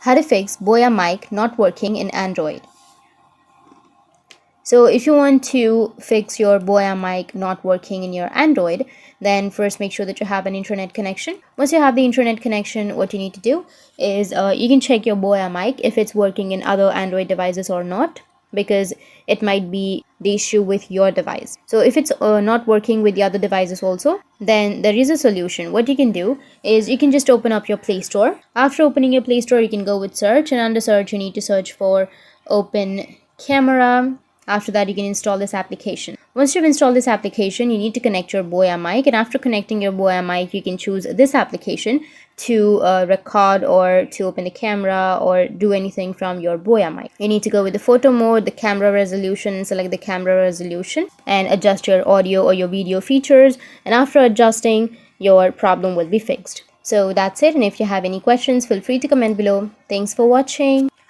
How to fix Boya mic not working in Android. So if you want to fix your Boya mic not working in your Android, then first make sure that you have an internet connection. Once you have the internet connection, what you need to do is you can check your Boya mic if it's working in other Android devices or not, because it might be the issue with your device. So if it's not working with the other devices also, then there is a solution. What you can do is you can just open up your Play Store. After opening your Play Store, you can go with search, and under search you need to search for Open Camera. After that, you can install this application. Once you've installed this application, you need to connect your Boya mic, and after connecting your Boya mic, you can choose this application to record or to open the camera or do anything from your Boya mic. You need to go with the photo mode, the camera resolution, and select the camera resolution and adjust your audio or your video features, and after adjusting, your problem will be fixed. So that's it, and if you have any questions, feel free to comment below. Thanks for watching.